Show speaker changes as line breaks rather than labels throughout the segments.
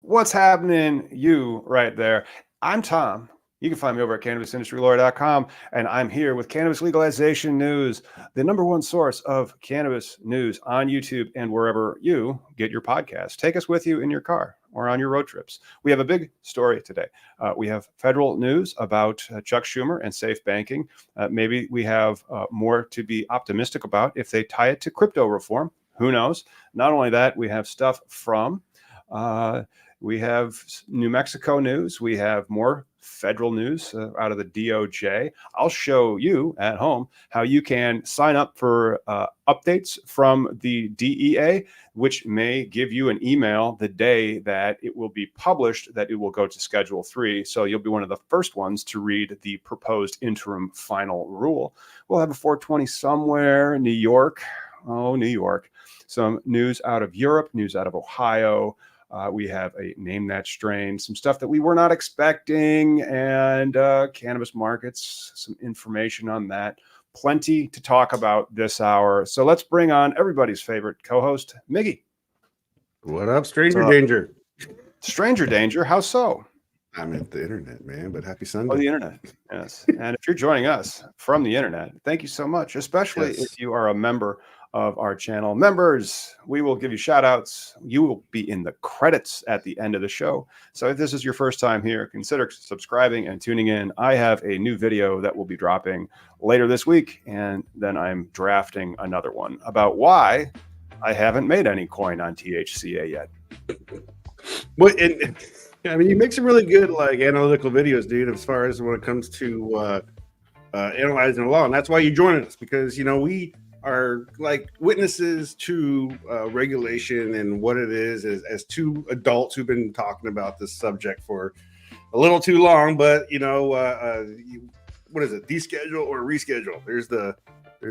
What's happening, you right there? I'm Tom. You can find me over at cannabisindustrylawyer.com, and I'm here with Cannabis Legalization News, the number one source of cannabis news on YouTube and wherever you get your podcasts. Take us with you in your car or on your road trips. We have a big story today. We have federal news about Chuck Schumer and safe banking. Maybe we have more to be optimistic about if they tie it to crypto reform. Who knows? Not only that, we have stuff from we have New Mexico news. We have more federal news out of the DOJ. I'll show you at home how you can sign up for updates from the DEA, which may give you an email the day that it will be published, that it will go to Schedule 3. So you'll be one of the first ones to read the proposed interim final rule. We'll have a 420 somewhere in New York. Oh, New York. Some news out of Europe, news out of Ohio. We have a Name That Strain, some stuff that we were not expecting, and cannabis markets, some information on that. Plenty to talk about this hour. So let's bring on everybody's favorite co-host, Miggy.
What up, Stranger Danger?
Stranger Danger, how so?
I'm at the internet, man, but happy Sunday.
Oh, the internet, yes. And if you're joining us from the internet, thank you so much, especially if you are a member of our channel. Members, we will give you shout outs. You will be in the credits at the end of the show. So if this is your first time here, consider subscribing and tuning in. I have a new video that will be dropping later this week, and then I'm drafting another one about why I haven't made any coin on THCA yet.
Well, and I mean, you make some really good like analytical videos, dude, as far as when it comes to analyzing the law. And that's why you joined us, because, you know, we are like witnesses to regulation and what it is as two adults who've been talking about this subject for a little too long. But, you know, what is it? Deschedule or reschedule? There's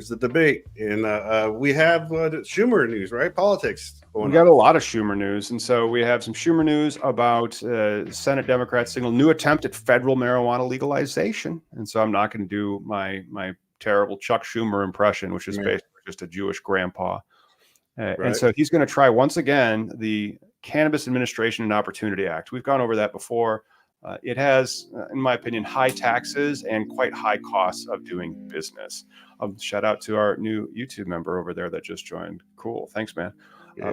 the debate. And we have Schumer news, right? Politics.
We got a lot of Schumer news. And so we have some Schumer news about Senate Democrats signal new attempt at federal marijuana legalization. And so I'm not going to do my terrible Chuck Schumer impression, which is basically just a Jewish grandpa. Right. And so he's going to try once again the Cannabis Administration and Opportunity Act. We've gone over that before. It has, in my opinion, high taxes and quite high costs of doing business. Shout out to our new YouTube member over there that just joined. Cool. Thanks, man.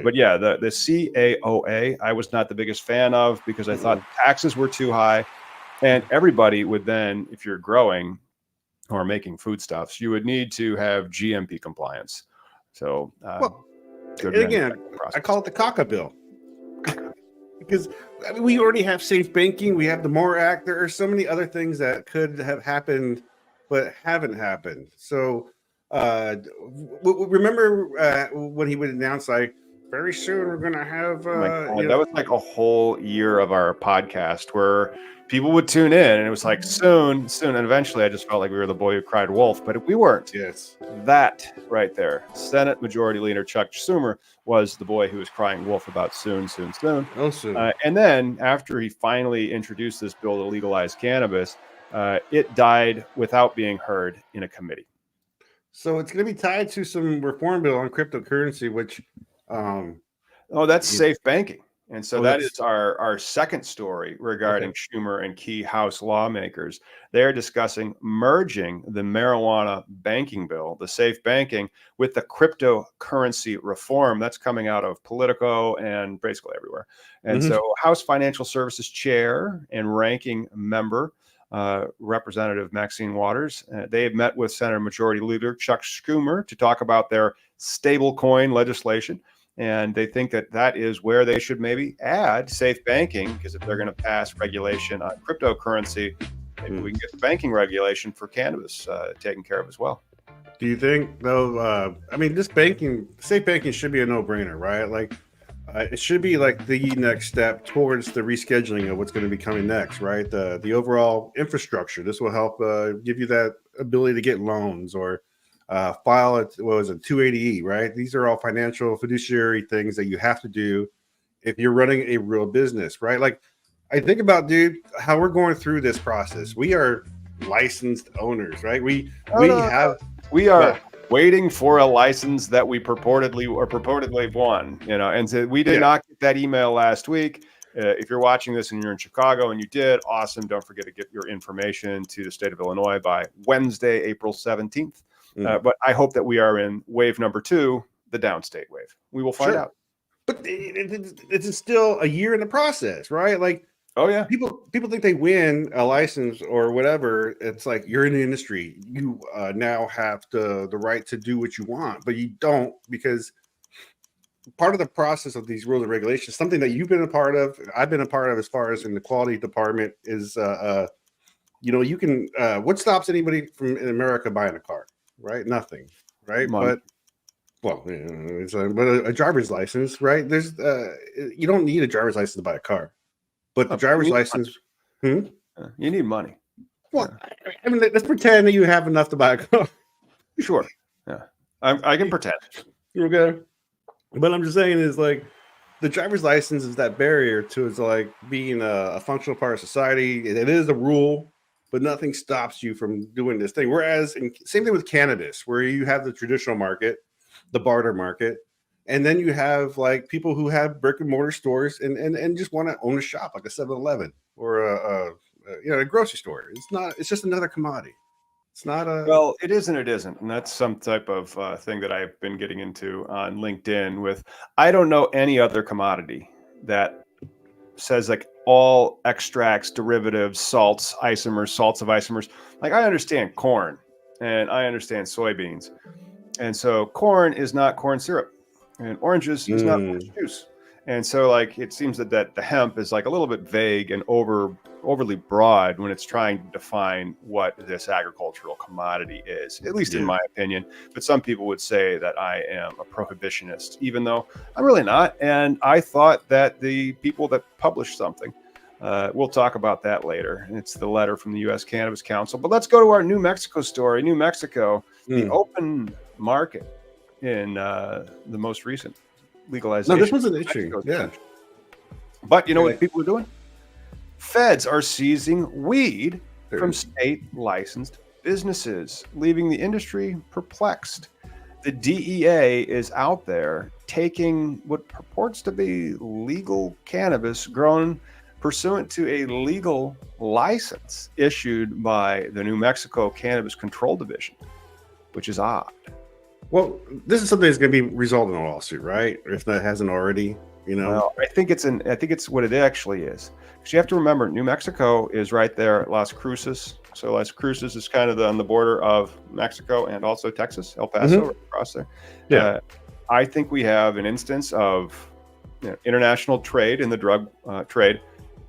But yeah, the CAOA, I was not the biggest fan of because I thought taxes were too high. And everybody would then, if you're growing or making foodstuffs, you would need to have GMP compliance. So,
again, I call it the CACA bill because I mean, we already have safe banking. We have the MORE Act. There are so many other things that could have happened, but haven't happened. So, remember when he would announce, like, very soon we're going to have.
That was like a whole year of our podcast where people would tune in and it was like soon. And eventually I just felt like we were the boy who cried wolf, but we weren't.
Yes.
That right there. Senate Majority Leader Chuck Schumer was the boy who was crying wolf about soon.
Oh, soon.
And then after he finally introduced this bill to legalize cannabis, it died without being heard in a committee.
So it's going to be tied to some reform bill on cryptocurrency, which
that's safe banking. And so that is our second story regarding Schumer and key House lawmakers. They're discussing merging the marijuana banking bill, the safe banking, with the cryptocurrency reform that's coming out of Politico and basically everywhere. And so House Financial Services Chair and Ranking Member Representative Maxine Waters, they have met with Senate Majority Leader Chuck Schumer to talk about their stablecoin legislation. And they think that that is where they should maybe add safe banking, because if they're going to pass regulation on cryptocurrency, maybe we can get the banking regulation for cannabis taken care of as well.
Do you think, though, I mean, safe banking should be a no-brainer, right? Like, it should be like the next step towards the rescheduling of what's going to be coming next, right? The overall infrastructure. This will help give you that ability to get loans or file it. What was it, 280E, right? These are all financial fiduciary things that you have to do if you're running a real business, right? Like, I think about, dude, how we're going through this process. We are licensed owners, right? We are
waiting for a license that we purportedly won, and so we did not get that email last week. If you're watching this and you're in Chicago and you did, awesome. Don't forget to get your information to the state of Illinois by Wednesday, April 17th. But I hope that we are in wave number 2, the downstate wave. We will find out.
But it's still a year in the process, right? Like,
oh yeah,
people think they win a license or whatever. It's like, you're in the industry. You now have the right to do what you want, but you don't, because part of the process of these rules and regulations, something that you've been a part of, I've been a part of, as far as in the quality department, is you can what stops anybody from in America buying a car, right? Nothing, right?
Money.
But it's a driver's license, right? There's you don't need a driver's license to buy a car, but the driver's license,
you need money.
Well, I mean, let's pretend that you have enough to buy a car.
Sure, yeah, I can pretend.
Okay. But I'm just saying is, like, the driver's license is that barrier to, it's like being a functional part of society. It is a rule, but nothing stops you from doing this thing. Whereas, same thing with cannabis, where you have the traditional market, the barter market, and then you have like people who have brick and mortar stores and just want to own a shop, like a 7-Eleven or a grocery store. It's just another commodity. It's not a...
Well, it is and it isn't. And that's some type of thing that I've been getting into on LinkedIn with, I don't know any other commodity that says like all extracts, derivatives, salts of isomers. Like, I understand corn and I understand soybeans. And so corn is not corn syrup, and oranges is not orange juice. And so, like, it seems that the hemp is like a little bit vague and overly broad when it's trying to define what this agricultural commodity is, at least in my opinion. But some people would say that I am a prohibitionist, even though I'm really not. And I thought that the people that published something, we'll talk about that later. It's the letter from the U.S. Cannabis Council. But let's go to our New Mexico story. New Mexico, the open market in the most recent legalization.
No, this wasn't itching. Yeah.
But you know what people are doing? Feds are seizing weed from state licensed businesses, leaving the industry perplexed. The DEA is out there taking what purports to be legal cannabis grown pursuant to a legal license issued by the New Mexico Cannabis Control Division, which is odd.
Well, this is something that's going to be resolved in a lawsuit, right? If that hasn't already,
Well, I think it's what it actually is. Because you have to remember, New Mexico is right there at Las Cruces. So Las Cruces is kind of on the border of Mexico and also Texas, El Paso, right across there.
Yeah.
I think we have an instance of international trade in the drug trade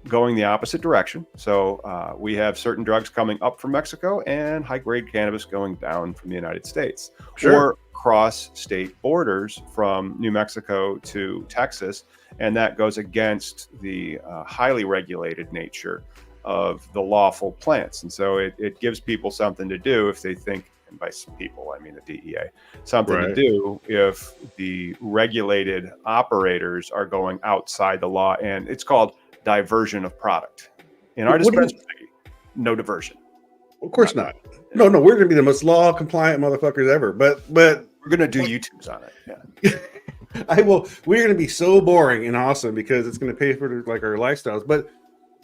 going the opposite direction. So we have certain drugs coming up from Mexico and high-grade cannabis going down from the United States.
Sure.
Or cross state borders from New Mexico to Texas. And that goes against the highly regulated nature of the lawful plants. And so it gives people something to do if they think, and by people, I mean the DEA, something to do if the regulated operators are going outside the law. And it's called diversion of product. In our dispensary, no diversion.
Of course not. No, we're going to be the most law compliant motherfuckers ever. But
we're going to do YouTubes on it. Yeah.
We're going to be so boring and awesome because it's going to pay for like our lifestyles. But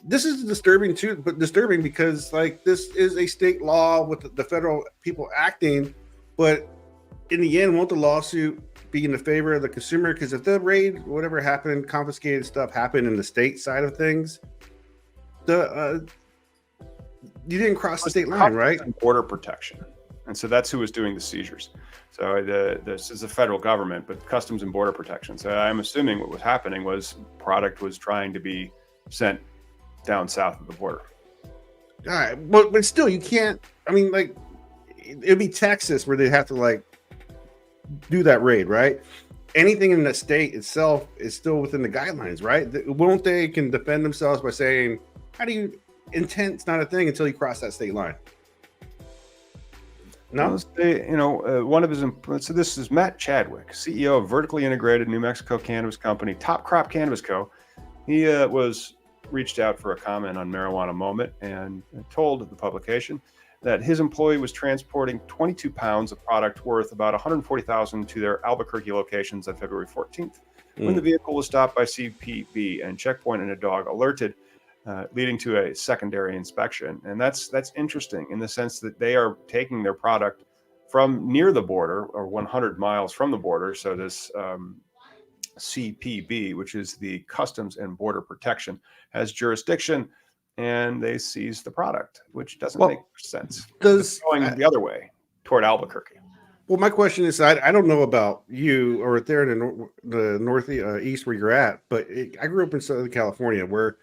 this is disturbing too. But disturbing because like this is a state law with the federal people acting. But in the end, won't the lawsuit be in the favor of the consumer? Because if the raid, whatever happened, confiscated stuff happened in the state side of things, you didn't cross the state line, right?
Border protection. And so that's who was doing the seizures. So this is the federal government, but Customs and Border Protection. So I'm assuming what was happening was product was trying to be sent down south of the border.
All right. But still, you can't, I mean, like, it'd be Texas where they have to, like, do that raid, right? Anything in the state itself is still within the guidelines, right? Won't they can defend themselves by saying, how do you... Intent's not a thing until you cross that state line. No,
one of his. So this is Matt Chadwick, CEO of vertically integrated New Mexico cannabis company Top Crop Cannabis Co. He was reached out for a comment on Marijuana Moment and told the publication that his employee was transporting 22 pounds of product worth about $140,000 to their Albuquerque locations on February 14th. when the vehicle was stopped by CPB and checkpoint and a dog alerted, leading to a secondary inspection. And that's interesting in the sense that they are taking their product from near the border or 100 miles from the border. So this CPB, which is the Customs and Border Protection, has jurisdiction, and they seize the product, which doesn't make sense. It's going the other way toward Albuquerque.
Well, my question is, I don't know about you or there in the northeast where you're at, but I grew up in Southern California where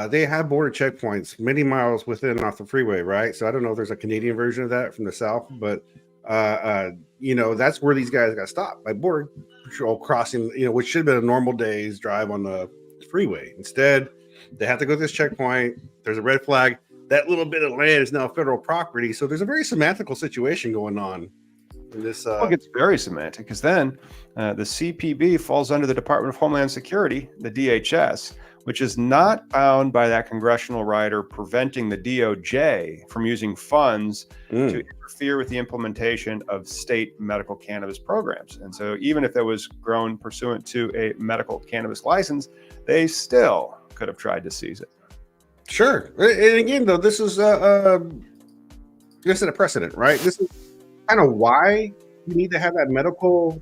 they have border checkpoints many miles within off the freeway, right? So I don't know if there's a Canadian version of that from the south, but that's where these guys got stopped by border patrol crossing, which should have been a normal day's drive on the freeway. Instead, they have to go to this checkpoint. There's a red flag. That little bit of land is now federal property. So there's a very semantical situation going on in this.
It gets very semantic because then the CPB falls under the Department of Homeland Security, the DHS, which is not bound by that congressional rider preventing the DOJ from using funds to interfere with the implementation of state medical cannabis programs. And so even if it was grown pursuant to a medical cannabis license, they still could have tried to seize it.
Sure. And again, though, this is a precedent, right? This is kind of why you need to have that medical,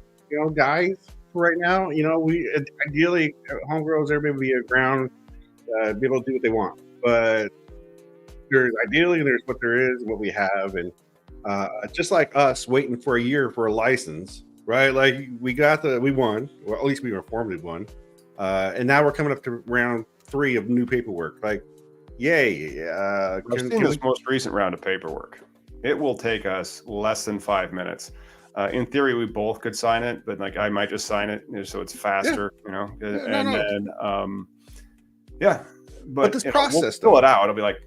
guys right now. We ideally homegirls, everybody be around, be able to do what they want, but there's what there is and what we have, and just like us waiting for a year for a license, right? Like we won, or at least we informally won, and now we're coming up to round 3 of new paperwork. Like, yay!
I've seen this most recent round of paperwork. It will take us less than 5 minutes. In theory, we both could sign it, but like I might just sign it so it's faster, But
this process,
we'll fill it out. I'll be like,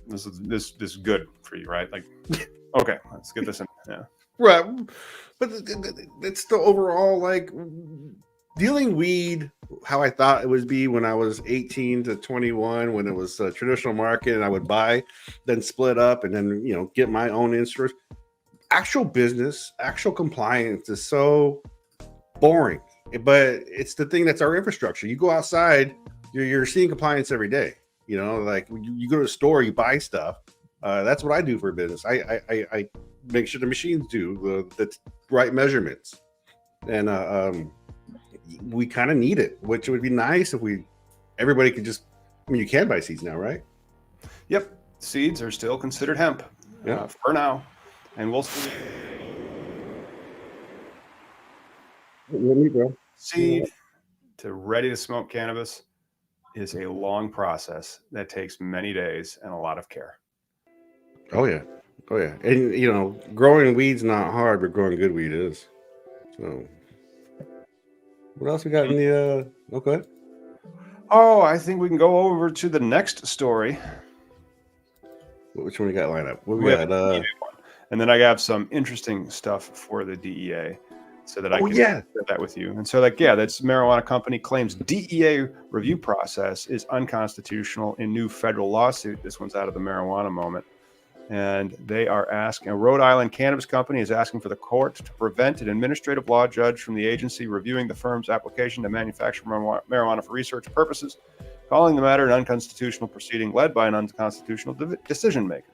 this is good for you, right? Like, okay, let's get this in. Yeah,
right. But it's the overall like dealing weed how I thought it would be when I was 18 to 21, when it was a traditional market, and I would buy, then split up, and then get my own interest. Actual business, actual compliance is so boring, but it's the thing that's our infrastructure. You go outside, you're seeing compliance every day. Like you go to the store, you buy stuff. That's what I do for a business. I make sure the machines do the right measurements, and we kind of need it. Which would be nice if everybody could just. I mean, you can buy seeds now, right?
Yep, seeds are still considered hemp for now. And we'll see. Seed to ready to smoke cannabis is a long process that takes many days and a lot of care.
Oh yeah. And growing weed's not hard, but growing good weed is. So what else we got in the okay?
Oh, I think we can go over to the next story.
Which one we got lined up? What we got?
And then I have some interesting stuff for the DEA so that I can share that with you. And so that's marijuana company claims DEA review process is unconstitutional in new federal lawsuit. This one's out of the marijuana moment. And they are asking, a Rhode Island cannabis company is asking for the court to prevent an administrative law judge from the agency reviewing the firm's application to manufacture marijuana for research purposes, calling the matter an unconstitutional proceeding led by an unconstitutional decision maker.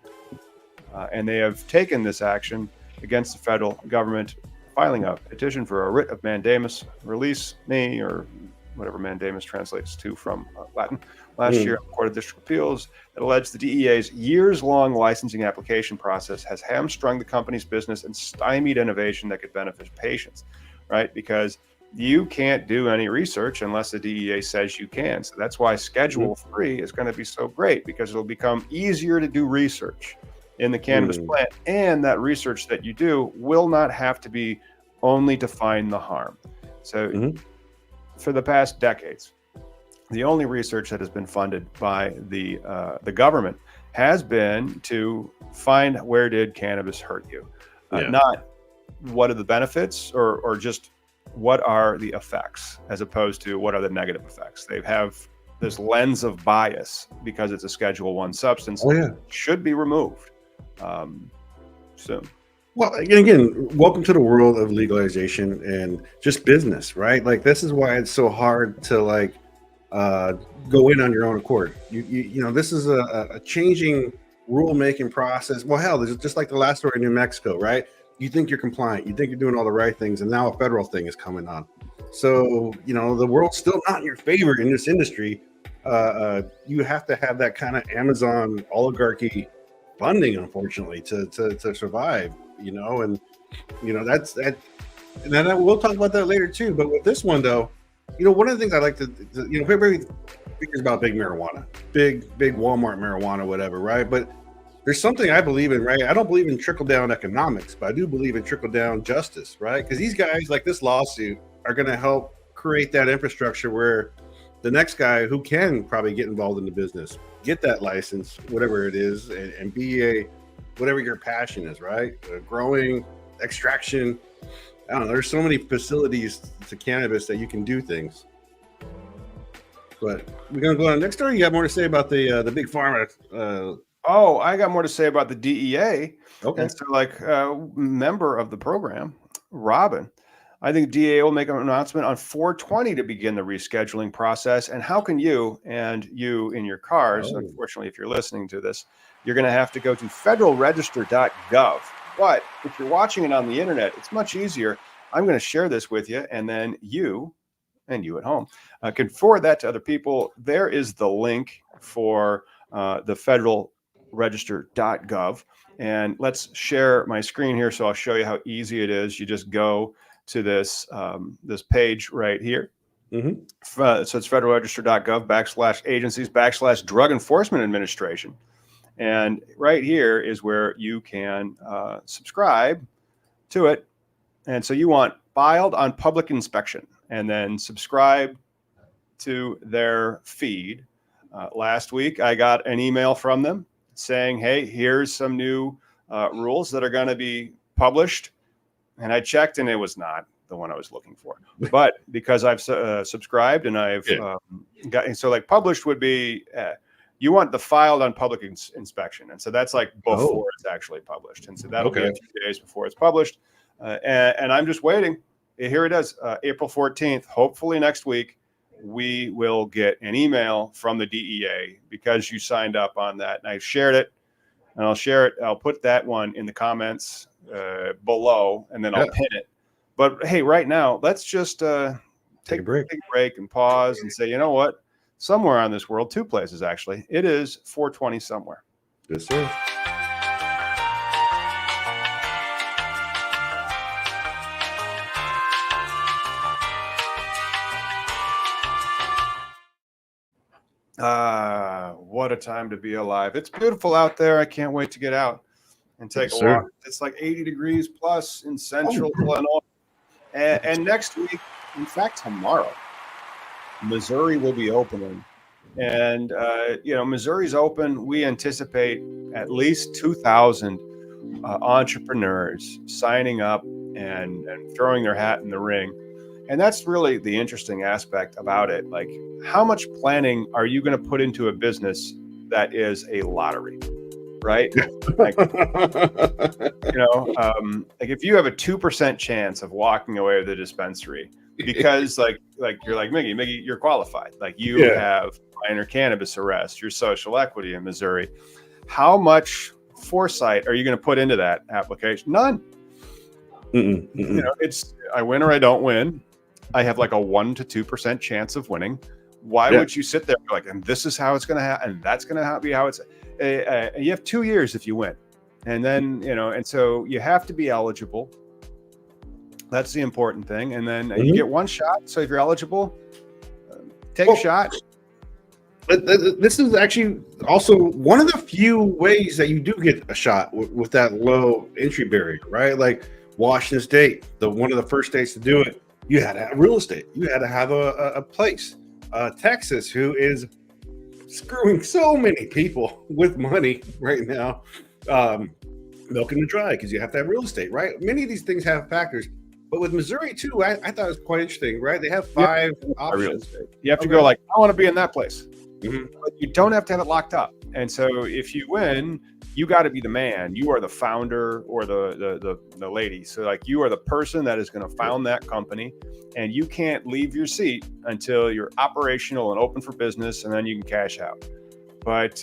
And they have taken this action against the federal government, filing a petition for a writ of mandamus, release me, or whatever mandamus translates to from Latin, last year in the Court of District Appeals that alleged the DEA's years-long licensing application process has hamstrung the company's business and stymied innovation that could benefit patients, right? Because you can't do any research unless the DEA says you can. So that's why Schedule 3 is going to be so great, because it'll become easier to do research in the cannabis plant, and that research that you do will not have to be only to find the harm. So for the past decades, the only research that has been funded by the government has been to find where did cannabis hurt you, not what are the benefits or just what are the effects, as opposed to what are the negative effects. They have this lens of bias because it's a Schedule 1 substance. Should be removed soon.
Well, again, welcome to the world of legalization and just business, right? Like this is why it's so hard to like go in on your own accord. This is a changing rule-making process. Well, hell, this is just like the last story in New Mexico, right? You think you're compliant, you think you're doing all the right things, and now a federal thing is coming on. So, the world's still not in your favor in this industry. You have to have that kind of Amazon oligarchy funding, unfortunately, to survive, and that's that. And then we'll talk about that later too. But with this one though, one of the things I like to everybody thinks about big marijuana, big Walmart marijuana, whatever, right? But there's something I believe in, right? I don't believe in trickle down economics, but I do believe in trickle down justice, right? Because these guys, like this lawsuit, are going to help create that infrastructure where the next guy who can probably get involved in the business, get that license, whatever it is, and be whatever your passion is, right? Growing, extraction. I don't know. There's so many facilities to cannabis that you can do things. But we're gonna go on next story. You got more to say about the big pharma?
Oh, I got more to say about the DEA.
Okay.
And so, like, member of the program, Robin, I think DEA will make an announcement on 4/20 to begin the rescheduling process. And how can you in your cars, unfortunately, if you're listening to this, you're going to have to go to federalregister.gov. But if you're watching it on the internet, it's much easier. I'm going to share this with you, and then you at home can forward that to other people. There is the link for the federalregister.gov. And let's share my screen here so I'll show you how easy it is. You just go to this page right here.
Mm-hmm.
So it's federalregister.gov /agencies/Drug Enforcement Administration. And right here is where you can subscribe to it. And so you want filed on public inspection and then subscribe to their feed. Last week, I got an email from them saying, hey, here's some new rules that are going to be published. And I checked, and it was not the one I was looking for. But because I've subscribed and I've got, so like published would be, you want the filed on public inspection. And so that's like before it's actually published. And so that'll be a few days before it's published. And I'm just waiting. Here it is, April 14th. Hopefully next week, we will get an email from the DEA because you signed up on that. And I shared it, and I'll share it. I'll put that one in the comments below, and then I'll pin it. But hey, right now, let's just take a break and pause and say, you know what? Somewhere on this world, two places actually, it is 4/20 somewhere.
Yes, sir.
What a time to be alive. It's beautiful out there. I can't wait to get out and take a walk. It's like 80 degrees plus in central Illinois. And next week, in fact, tomorrow, Missouri will be opening. And, Missouri's open. We anticipate at least 2,000 entrepreneurs signing up and throwing their hat in the ring. And that's really the interesting aspect about it. Like, how much planning are you going to put into a business that is a lottery, right? Like if you have a 2% chance of walking away with the dispensary because like you're like, Miggy, you're qualified. Like you have minor cannabis arrest, your social equity in Missouri. How much foresight are you going to put into that application? None. It's I win or I don't win. I have like a 1 to 2% chance of winning. Why would you sit there like, and this is how it's going to happen, and that's going to be how it's. You have 2 years if you win, and then and so you have to be eligible. That's the important thing, and then you get one shot. So if you're eligible, take a shot.
This is actually also one of the few ways that you do get a shot with that low entry barrier, right? Like Washington State, one of the first states to do it. You had to have real estate. You had to have a place. Texas, who is screwing so many people with money right now, milking the dry because you have to have real estate, right? Many of these things have factors. But with Missouri, too, I thought it was quite interesting, right? They have 5 options.
You have to go like, I want to be in that place. but you don't have to have it locked up. And so if you win, you got to be the man. You are the founder or the lady. So like you are the person that is going to found that company, and you can't leave your seat until you're operational and open for business, and then you can cash out. But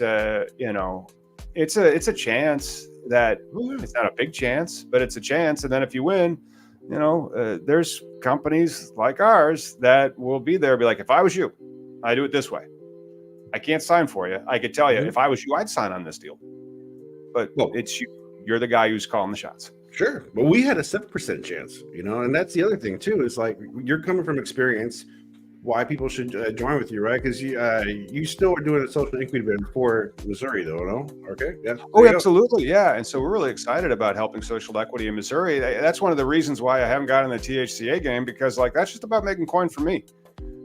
you know, it's a chance that it's not a big chance, but it's a chance. And then if you win, you know, there's companies like ours that will be there, be like, if I was you, I do it this way. I can't sign for you. I could tell you, if I was you, I'd sign on this deal. But it's you. You're the guy who's calling the shots.
Sure. But we had a 7% chance, you know, and that's the other thing too, is like, you're coming from experience, why people should join with you, right? Because you still are doing a social incubator for Missouri, though, no? Okay. Yeah.
Oh, absolutely. Yeah. And so we're really excited about helping social equity in Missouri. That's one of the reasons why I haven't gotten the THCA game, because like, that's just about making coin for me.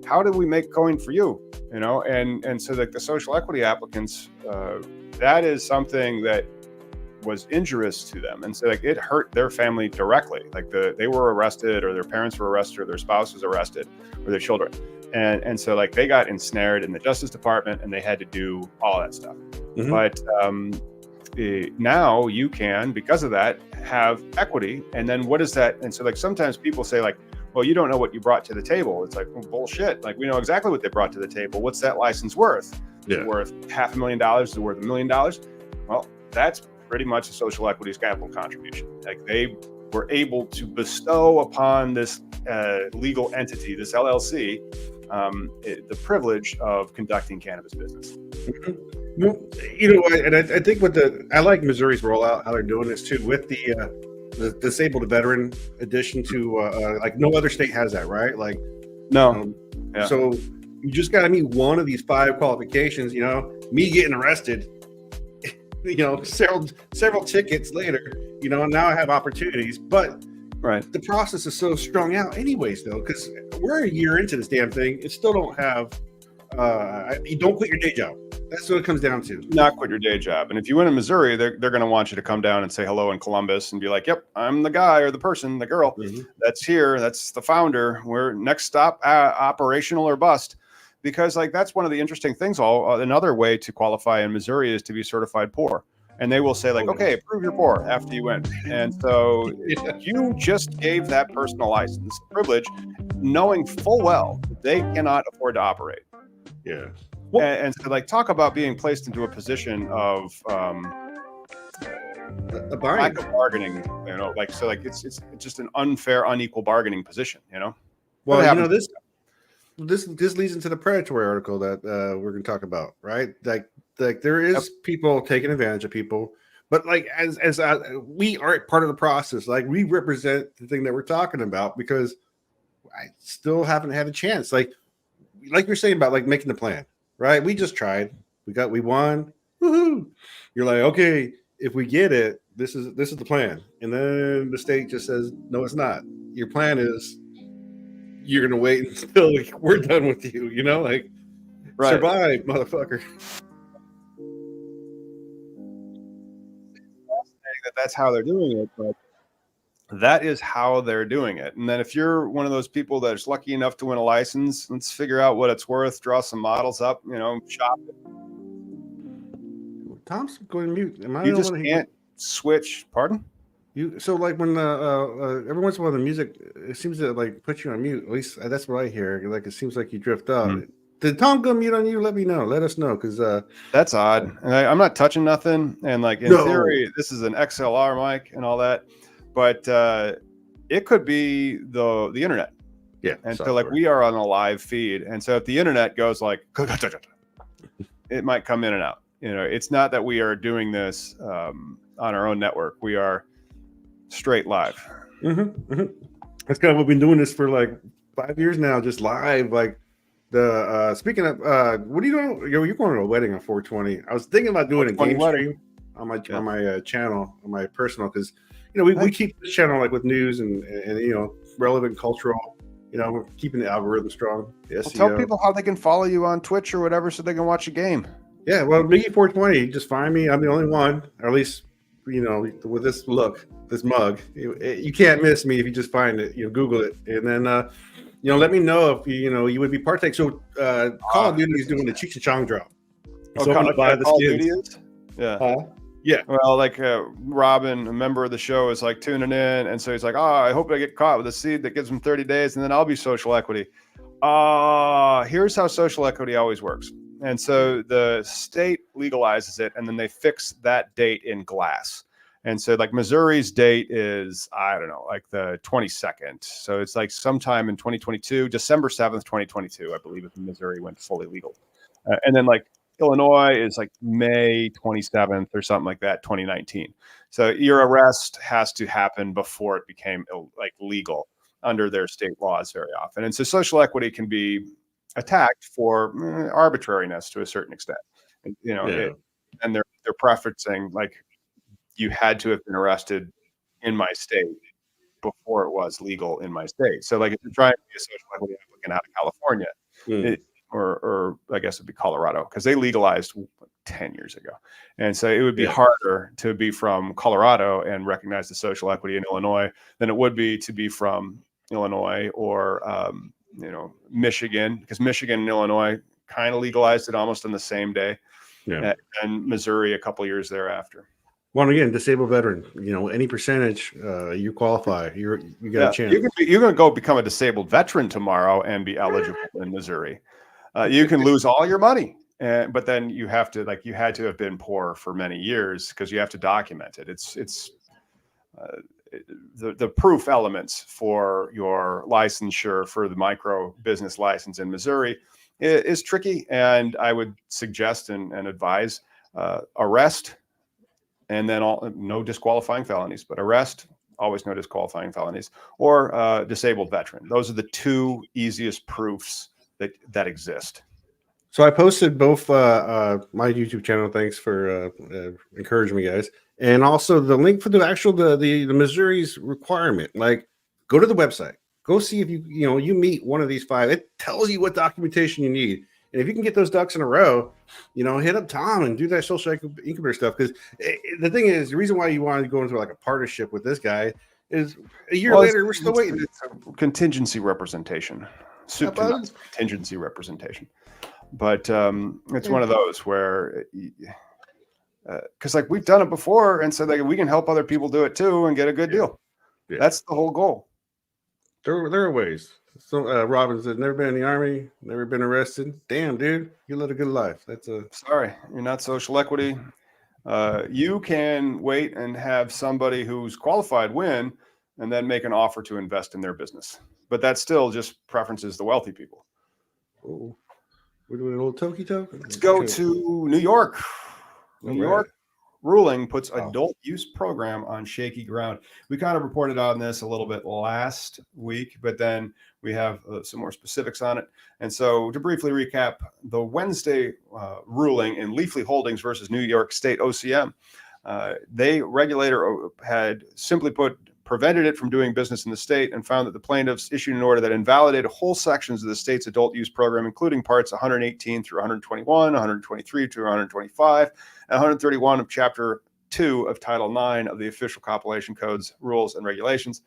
How do we make coin for you? You know, and so like the social equity applicants, that is something that was injurious to them, and so like it hurt their family directly. Like they were arrested, or their parents were arrested, or their spouse was arrested, or their children, and so like they got ensnared in the Justice Department, and they had to do all that stuff. But now you can, because of that, have equity. And then what is that? And so like sometimes people say like, well, you don't know what you brought to the table. It's like, well, bullshit. Like we know exactly what they brought to the table. What's that license worth? Is it worth $500,000? Is it worth $1 million? Well, that's pretty much a social equity's capital contribution. Like they were able to bestow upon this legal entity, this LLC, the privilege of conducting cannabis business.
Well, you know, and I think I like Missouri's rollout, how they're doing this too, with the disabled veteran addition to like no other state has that, right? Like
no.
So you just got to meet one of these 5 qualifications. You know, me getting arrested, you know, several tickets later, you know, and now I have opportunities. But the process is so strung out anyways, though, because we're a year into this damn thing and still don't have you don't quit your day job. That's what it comes down to.
Not quit your day job. And if you win in Missouri, they're going to want you to come down and say hello in Columbus and be like, yep, I'm the guy or the person, the girl that's here. That's the founder. We're next stop, operational or bust. Because like that's one of the interesting things. Another way to qualify in Missouri is to be certified poor. And they will say like, okay, prove you're poor after you win. And so you just gave that person a license, privilege, knowing full well they cannot afford to operate.
Yeah.
And so like talk about being placed into a position of lack of bargaining, you know, like, so like it's just an unfair, unequal bargaining position, you know?
Well, you know, this leads into the predatory article that we're going to talk about, right? Like there is people taking advantage of people, but like as we are part of the process, like we represent the thing that we're talking about, because I still haven't had a chance. Like you're saying about like making the plan, right? We just tried, we won. Woohoo! You're like, okay, if we get it, this is the plan, and then the state just says, no, it's not. Your plan is you're gonna wait until we're done with you, you know, like survive, motherfucker.
That's how they're doing it, but that is how they're doing it. And then if you're one of those people that's lucky enough to win a license, let's figure out what it's worth, draw some models up, you know, shop it.
Tom's going to mute.
You just can't switch. Pardon?
So like when every once in a while the music, it seems to like put you on mute. At least that's what I hear. Like it seems like you drift up. Did Tom go mute on you? Let me know. Let us know, because
that's odd. And I'm not touching nothing. And like in theory, this is an XLR mic and all that, but it could be the internet.
Yeah.
And so like we are on a live feed, and so if the internet goes like, it might come in and out. You know, it's not that we are doing this on our own network. We are straight live.
That's kind of what we've been doing this for like 5 years now, just live. Like the speaking of what are you doing? You're going to a wedding on 420. I was thinking about doing a game stream on my channel, on my personal, because you know we keep this channel like with news and you know relevant cultural. You know, we're keeping the algorithm strong. Well,
tell people how they can follow you on Twitch or whatever, so they can watch a game.
Yeah, well, Biggie 420, just find me. I'm the only one, or at least, you know, with this look, this mug. You can't miss me if you just find it. You know, Google it, and then let me know if you would be partake. So Call of Duty is doing the Cheech and Chong drop. It's open to buy the
Call of
skins.
Duty is? Yeah.
Yeah.
Well, like Robin, a member of the show, is like tuning in, and so he's like, "Oh, I hope I get caught with a seed that gives him 30 days, and then I'll be social equity." Here's how social equity always works. And so the state legalizes it, and then they fix that date in glass. And so like Missouri's date is, I don't know, like the 22nd. So it's like sometime in 2022, December 7th, 2022, I believe, if Missouri went fully legal. And then like Illinois is like May 27th or something like that, 2019. So your arrest has to happen before it became like legal under their state laws very often. And so social equity can be attacked for arbitrariness to a certain extent. And, and they're preferencing like you had to have been arrested in my state before it was legal in my state. So like if you're trying to be a social equity applicant out of California, or I guess it'd be Colorado, because they legalized 10 years ago. And so it would be harder to be from Colorado and recognize the social equity in Illinois than it would be to be from Illinois or Michigan, because Michigan and Illinois kind of legalized it almost on the same day, and Missouri a couple years thereafter.
Well, again, disabled veteran, any percentage, you qualify. You got a chance.
You're going to go become a disabled veteran tomorrow and be eligible in Missouri. You can lose all your money, but then you had to have been poor for many years because you have to document it. It's the proof elements for your licensure for the micro business license in Missouri is tricky, and I would suggest and advise arrest, and then no disqualifying felonies, but arrest, always no disqualifying felonies, or disabled veteran. Those are the two easiest proofs that exist.
So I posted both my YouTube channel. Thanks for encouraging me, guys. And also the link for the actual the Missouri's requirement. Like, go to the website, go see if you meet one of these 5. It tells you what documentation you need, and if you can get those ducks in a row, hit up Tom and do that social incubator stuff. Because the thing is, the reason why you want to go into like a partnership with this guy is a year later we're still waiting.
It's a contingency representation, contingency representation. But it's one of those where, because like we've done it before, and so like we can help other people do it too and get a good deal. Yeah. That's the whole goal.
There are ways. So Robin said, never been in the army, never been arrested. Damn, dude, you led a good life.
Sorry, you're not social equity. You can wait and have somebody who's qualified win, and then make an offer to invest in their business. But that still just preferences the wealthy people.
Oh. We're doing an old Toki talk.
Let's go to New York. New York ruling puts adult use program on shaky ground. We kind of reported on this a little bit last week, but then we have some more specifics on it. And so to briefly recap, the Wednesday ruling in Leafly Holdings versus New York State OCM, regulator had simply put prevented it from doing business in the state and found that the plaintiffs issued an order that invalidated whole sections of the state's adult use program, including parts 118 through 121, 123 to 125, and 131 of Chapter 2 of Title 9 of the Official Compilation Codes, Rules, and Regulations.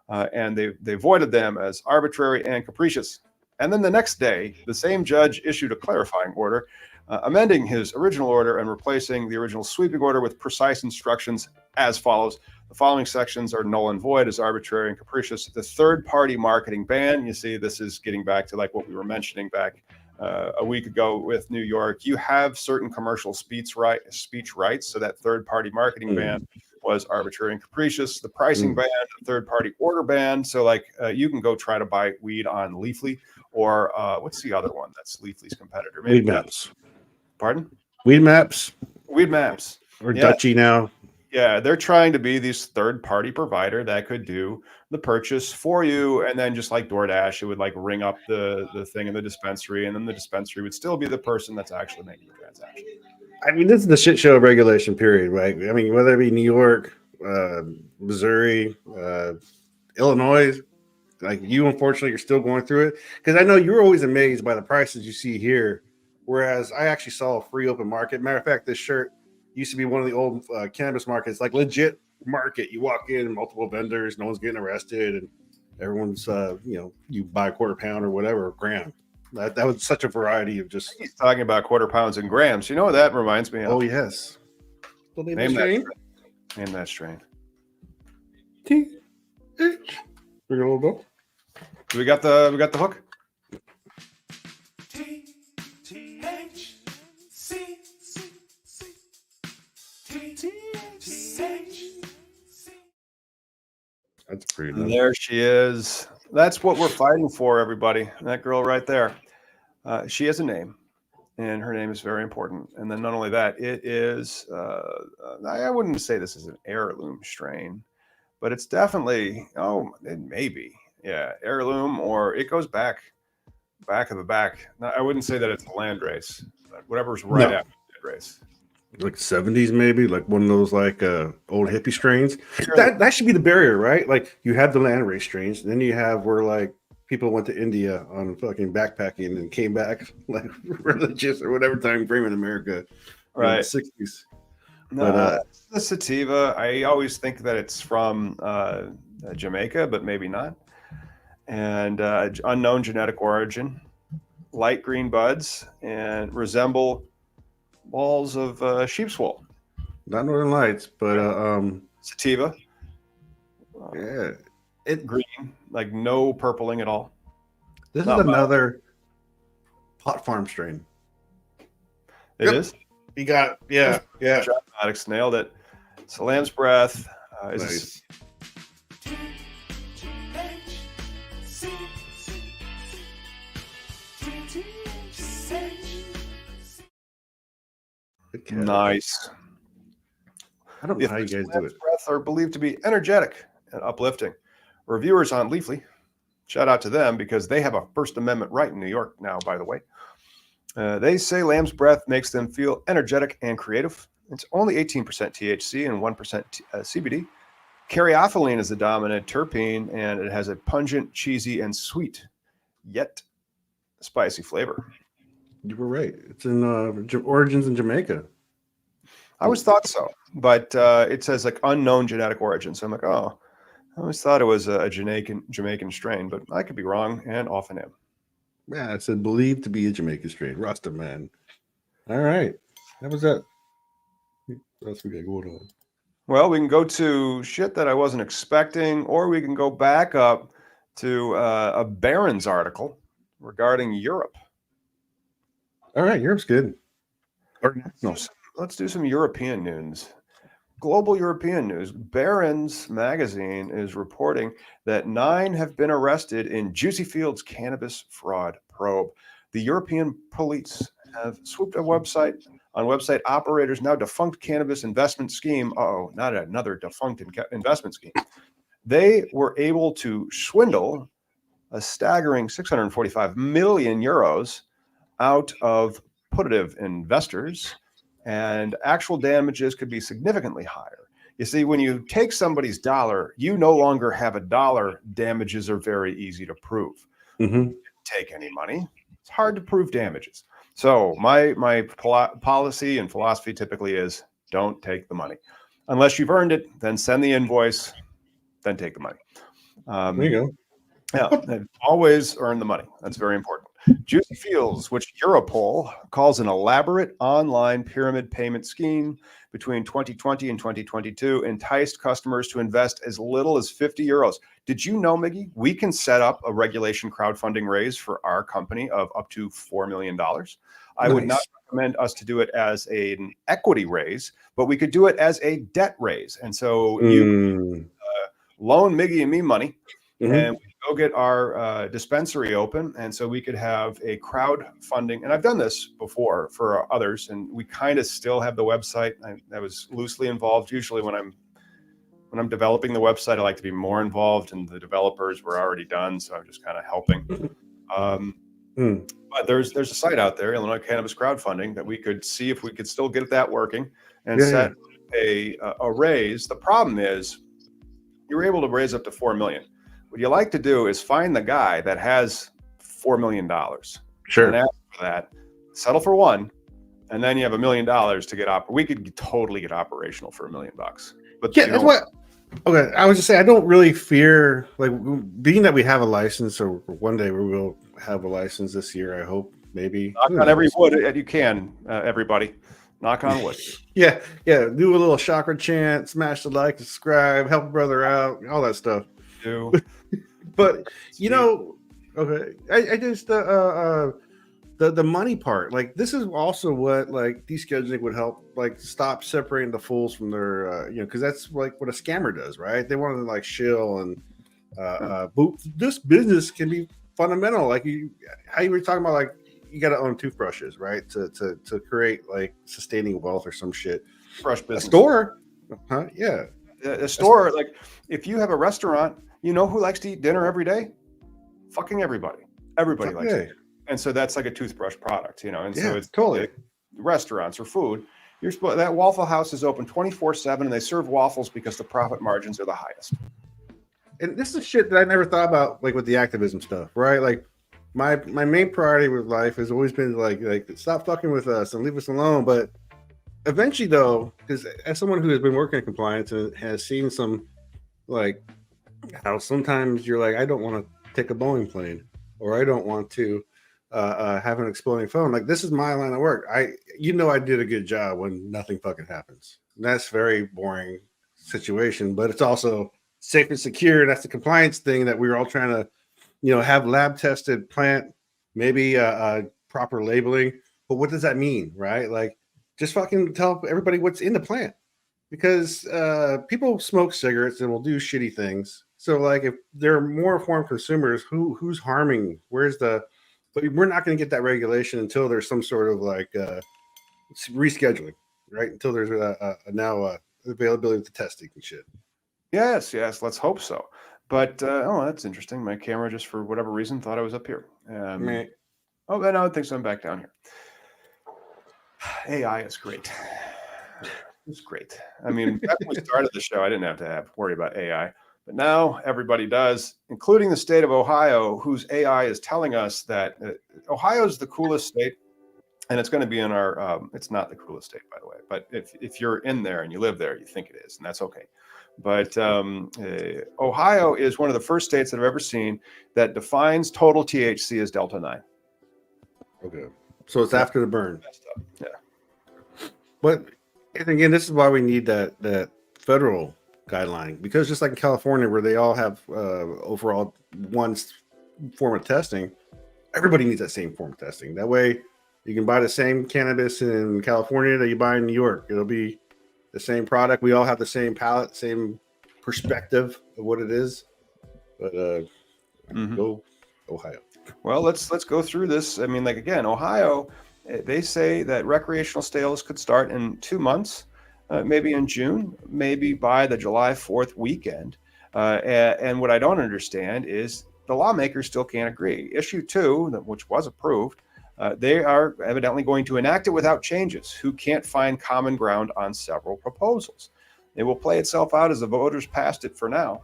And they voided them as arbitrary and capricious. And then the next day, the same judge issued a clarifying order, amending his original order and replacing the original sweeping order with precise instructions as follows. The following sections are null and void as arbitrary and capricious. The third-party marketing ban, you see, this is getting back to like what we were mentioning back a week ago with New York. You have certain commercial speech rights, so that third-party marketing ban was arbitrary and capricious. The pricing ban, the third-party order ban, so like you can go try to buy weed on Leafly, or what's the other one that's Leafly's competitor?
Weed Maps.
Pardon?
Weed Maps.
Weed Maps.
Or Dutchie now.
Yeah, they're trying to be these third-party provider that could do the purchase for you, and then just like DoorDash, it would like ring up the thing in the dispensary, and then the dispensary would still be the person that's actually making the transaction.
I mean, this is the shit show of regulation, period, right? I mean, whether it be New York, Missouri, Illinois, like you, unfortunately, you're still going through it. Because I know you're always amazed by the prices you see here, whereas I actually saw a free open market. Matter of fact, this shirt used to be one of the old cannabis markets, like legit market. You walk in, multiple vendors, no one's getting arrested, and everyone's you buy a quarter pound or whatever, or gram. That was such a variety of just.
He's talking about quarter pounds and grams. You know what that reminds me of?
Oh yes.
Name that strain. Name that strain.
TH. We got a little bit.
We got the hook.
That's pretty nice.
There she is. That's what we're fighting for, everybody. That girl right there. She has a name, and her name is very important. And then not only that, it is, I wouldn't say this is an heirloom strain, but it's definitely, it may be. Yeah, heirloom, or it goes back of the back. Now, I wouldn't say that it's a land race, but whatever's right after the land race.
Like 70s, maybe, like one of those like old hippie strains. That should be the barrier, right? Like you have the land race strains, and then you have where like people went to India on fucking backpacking and came back like religious or whatever time frame in America,
right?
In the 60s.
No, but the sativa, I always think that it's from Jamaica, but maybe not. And unknown genetic origin, light green buds, and resemble balls of sheep's wool.
Not Northern Lights, but
sativa.
Yeah,
green, like no purpling at all.
This is another pot farm strain.
It is.
You got yeah.
Maddox nailed it. So lamb's breath is
nice.
Nice.
I don't know how you guys do it.
Breath are believed to be energetic and uplifting. Reviewers on Leafly, shout out to them because they have a First Amendment right in New York now, by the way. They say lamb's breath makes them feel energetic and creative. It's only 18% THC and 1% CBD. Caryophyllene is the dominant terpene, and it has a pungent, cheesy, and sweet, yet spicy flavor.
You were right. It's in origins in Jamaica.
I always thought so, but it says like unknown genetic origin. So I'm like, oh, I always thought it was a Jamaican strain, but I could be wrong and often am.
Yeah, it said believed to be a Jamaican strain. Rasta man. All right. That was that. What else we got going on?
Well, we can go to shit that I wasn't expecting, or we can go back up to a Barron's article regarding Europe.
All right, Europe's good.
No, let's do some European news. Global European news. Barron's magazine is reporting that 9 have been arrested in Juicy Field's cannabis fraud probe. The European police have swooped on website operators' now defunct cannabis investment scheme. Not another defunct investment scheme. They were able to swindle a staggering 645 million euros out of putative investors, and actual damages could be significantly higher. You see, when you take somebody's dollar, you no longer have a dollar. Damages are very easy to prove.
Mm-hmm.
Take any money, it's hard to prove damages. So my policy and philosophy typically is don't take the money. Unless you've earned it, then send the invoice, then take the money.
There you go.
Yeah, always earn the money. That's very important. Juicy Fields, which Europol calls an elaborate online pyramid payment scheme between 2020 and 2022, enticed customers to invest as little as 50 euros. Did you know, Miggy, we can set up a regulation crowdfunding raise for our company of up to $4 million. I would not recommend us to do it as an equity raise, but we could do it as a debt raise. And so you loan Miggy and me money, and we go get our dispensary open. And so we could have a crowdfunding. And I've done this before for others, and we kind of still have the website. I was loosely involved. Usually when I'm developing the website, I like to be more involved, and the developers were already done. So I'm just kind of helping. But there's a site out there, Illinois Cannabis Crowdfunding, that we could see if we could still get that working and set a raise. The problem is you're able to raise up to $4 million. What you like to do is find the guy that has $4 million.
Sure.
And ask for that, settle for one, and then you have $1 million to get we could totally get operational for $1 million. But
yeah, Okay, I was just saying I don't really fear like being that we have a license, or one day we will have a license this year. I hope, maybe.
Knock on every wood you can, everybody. Knock on wood.
Yeah. Do a little chakra chant, smash the like, subscribe, help a brother out, all that stuff.
Do.
But okay, I just the money part, like this is also what like descheduling would help, like stop separating the fools from their because that's like what a scammer does, right? They want to like shill and but this business can be fundamental. Like how you were talking about, like you got to own toothbrushes, right? To create like sustaining wealth or some shit.
Brush business.
A store, huh? Yeah,
a store. Like if you have a restaurant, you know who likes to eat dinner every day? Fucking everybody. Everybody likes it. And so that's like a toothbrush product, and so it's
totally
like restaurants or food. That Waffle House is open 24/7, and they serve waffles because the profit margins are the highest.
And this is shit that I never thought about, like with the activism stuff, right? Like my main priority with life has always been like stop fucking with us and leave us alone. But eventually, though, because as someone who has been working in compliance and has seen some, like how sometimes you're like, I don't want to take a Boeing plane, or I don't want to have an exploding phone. Like this is my line of work. I did a good job when nothing fucking happens. And that's very boring situation, but it's also safe and secure. That's the compliance thing that we're all trying to, have lab tested plant, maybe proper labeling. But what does that mean, right? Like just fucking tell everybody what's in the plant, because people smoke cigarettes and will do shitty things. So like if there are more informed consumers, who's harming? But we're not going to get that regulation until there's some sort of like rescheduling, right? Until there's now availability of the testing and shit.
Yes, let's hope so. But that's interesting. My camera, just for whatever reason, thought I was up here. No, I think so. I'm back down here. AI is great. It's great. I mean, back when we started the show, I didn't have to worry about AI. But now everybody does, including the state of Ohio, whose AI is telling us that Ohio is the coolest state, and it's going to be in our. It's not the coolest state, by the way. But if you're in there and you live there, you think it is, and that's okay. But Ohio is one of the first states that I've ever seen that defines total THC as Delta 9.
Okay, so it's after the burn.
Yeah.
But and again, this is why we need that federal guideline, because just like in California, where they all have overall one form of testing, everybody needs that same form of testing. That way you can buy the same cannabis in California that you buy in New York. It'll be the same product. We all have the same palate, same perspective of what it is. But go Ohio.
Well, let's go through this. I mean, like again, Ohio, they say that recreational sales could start in 2 months. Maybe in June, maybe by the July 4th weekend. And what I don't understand is the lawmakers still can't agree. Issue 2, which was approved, they are evidently going to enact it without changes. Who can't find common ground on several proposals? It will play itself out as the voters passed it for now.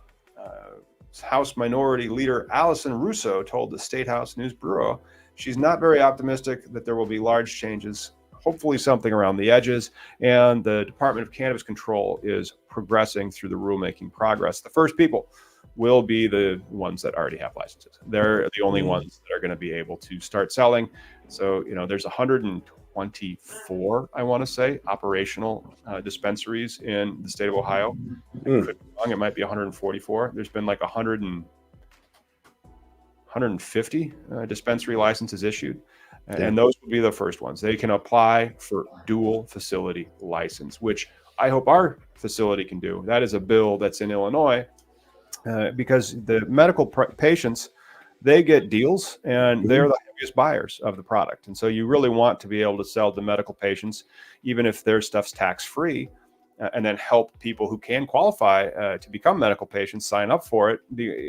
House Minority Leader Allison Russo told the State House News Bureau she's not very optimistic that there will be large changes. Hopefully something around the edges, and the Department of Cannabis Control is progressing through the rulemaking progress. The first people will be the ones that already have licenses. They're the only ones that are going to be able to start selling. So, there's 124, I want to say, operational dispensaries in the state of Ohio. Could be wrong, it might be 144. There's been like 150 dispensary licenses issued. And those will be the first ones. They can apply for dual facility license, which I hope our facility can do. That is a bill that's in Illinois because the medical patients, they get deals and they're the heaviest buyers of the product. And so you really want to be able to sell to medical patients, even if their stuff's tax-free, and then help people who can qualify to become medical patients sign up for it,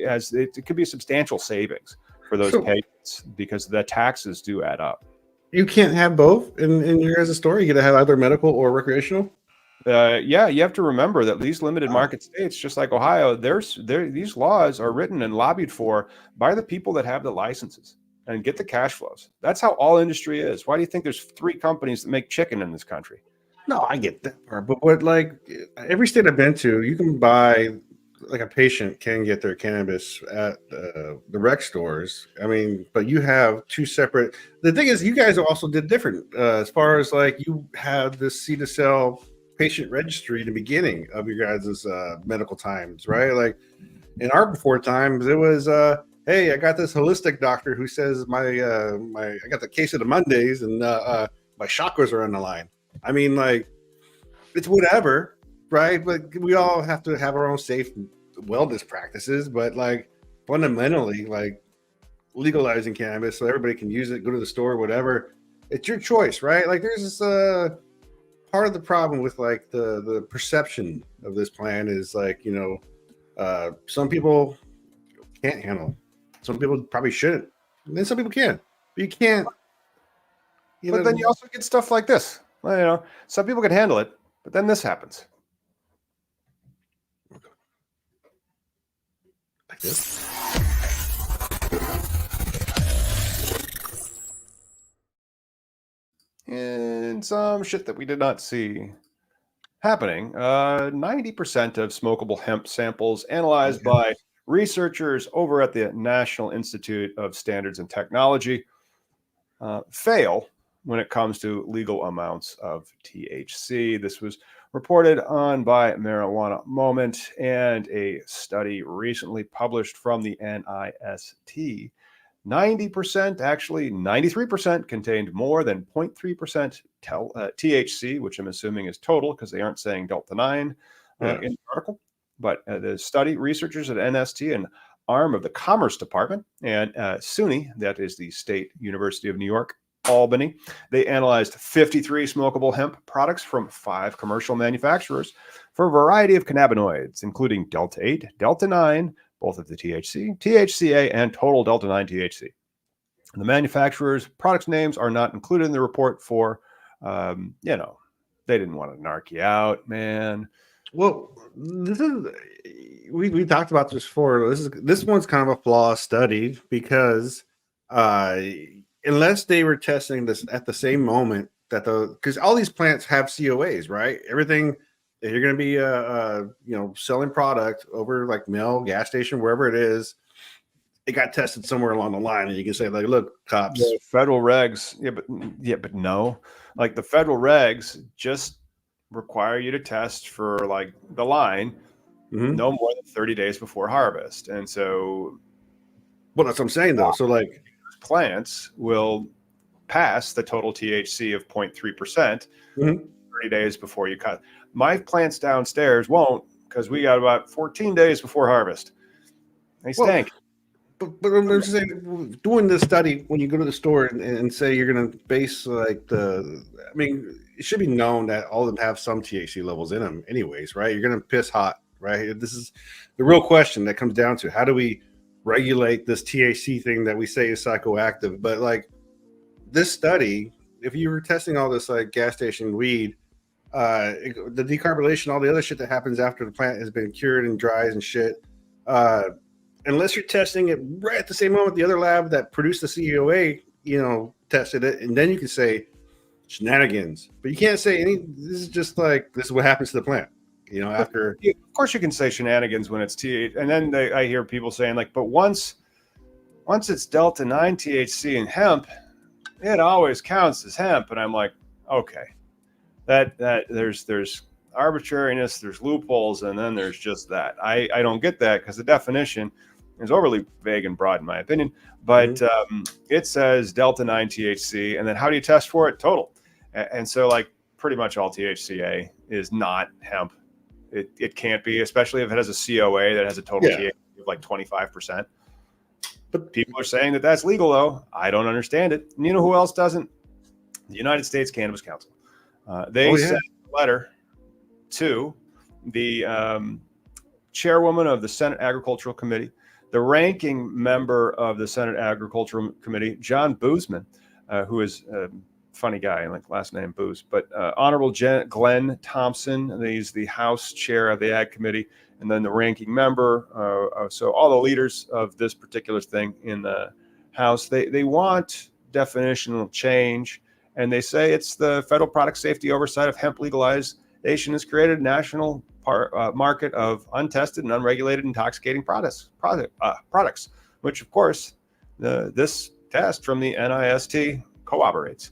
as it could be substantial savings for those patients because the taxes do add up.
You can't have both in your guys' store. You got to have either medical or recreational.
Yeah, you have to remember that these limited market states, just like Ohio, these laws are written and lobbied for by the people that have the licenses and get the cash flows. That's how all industry is. Why do you think there's 3 companies that make chicken in this country?
No, I get that part, but what, like every state I've been to, you can buy like a patient can get their cannabis at the rec stores. I mean, but you have two separate. The thing is, you guys also did different as far as like you had this C to sell patient registry in the beginning of your guys' medical times, right? Like in our before times, it was hey, I got this holistic doctor who says I got the case of the Mondays and my chakras are on the line. I mean, like it's whatever, right? But we all have to have our own safe wellness practices. But like fundamentally, like legalizing cannabis so everybody can use it, go to the store, whatever. It's your choice, right? Like there's this part of the problem with like the perception of this plan is like, some people can't handle. Some people probably shouldn't. And then some people can. But you can't.
But then you also get stuff like this. Well, some people can handle it, but then this happens.
Like this.
And some shit that we did not see happening. 90% of smokable hemp samples analyzed by researchers over at the National Institute of Standards and Technology fail when it comes to legal amounts of THC. This was reported on by Marijuana Moment and a study recently published from the NIST. 90%, actually 93% contained more than 0.3% THC, which I'm assuming is total because they aren't saying Delta 9 in the article. But the study, researchers at NST, an arm of the Commerce Department, and SUNY, that is the State University of New York, Albany, they analyzed 53 smokable hemp products from 5 commercial manufacturers for a variety of cannabinoids, including Delta 8, Delta 9, both of the THC, THCA, and total Delta 9 THC. The manufacturers' products names are not included in the report for, they didn't want to narc you out, man.
Well, this is we talked about this before. This one's kind of a flawed study because unless they were testing this at the same moment that because all these plants have COAs, right? Everything that you're going to be selling product over like mill, gas station, wherever it is, it got tested somewhere along the line, and you can say like, look, cops,
the federal regs, but no, like the federal regs just require you to test for like the line no more than 30 days before harvest. And so,
well, that's what I'm saying though. So like
plants will pass the total THC of 0.3% 30 days before you cut. My plants downstairs won't, because we got about 14 days before harvest. They stink.
But I'm just saying, doing this study when you go to the store and say you're going to base like it should be known that all of them have some THC levels in them anyways, right? You're going to piss hot, right? This is the real question that comes down to how do we regulate this THC thing that we say is psychoactive? But like this study, if you were testing all this like gas station weed, the decarbonation, all the other shit that happens after the plant has been cured and dries and shit, unless you're testing it right at the same moment the other lab that produced the COA, tested it, and then you can say shenanigans. But you can't say this is just like, this is what happens to the plant, after.
Of course you can say shenanigans when it's THC. And then I hear people saying like, but once it's Delta 9 THC in hemp, it always counts as hemp. And I'm like, okay, that there's arbitrariness, there's loopholes, and then there's just that. I don't get that because the definition is overly vague and broad in my opinion, but it says Delta 9 THC, and then how do you test for it? Total. And so like pretty much all THCA is not hemp. It can't be, especially if it has a COA that has a total THC of like 25%. But people are saying that that's legal though. I don't understand it. And you know who else doesn't? The United States Cannabis Council. They sent a letter to the chairwoman of the Senate Agricultural Committee, the ranking member of the Senate Agricultural Committee, John Boozman, who is a funny guy, like last name Booz, but Honorable Glenn Thompson, he's the House chair of the Ag Committee, and then the ranking member. So all the leaders of this particular thing in the House, they want definitional change, and they say it's the Federal Product Safety Oversight of Hemp Legalization has created a national market of untested and unregulated intoxicating products, which of course this test from the NIST corroborates.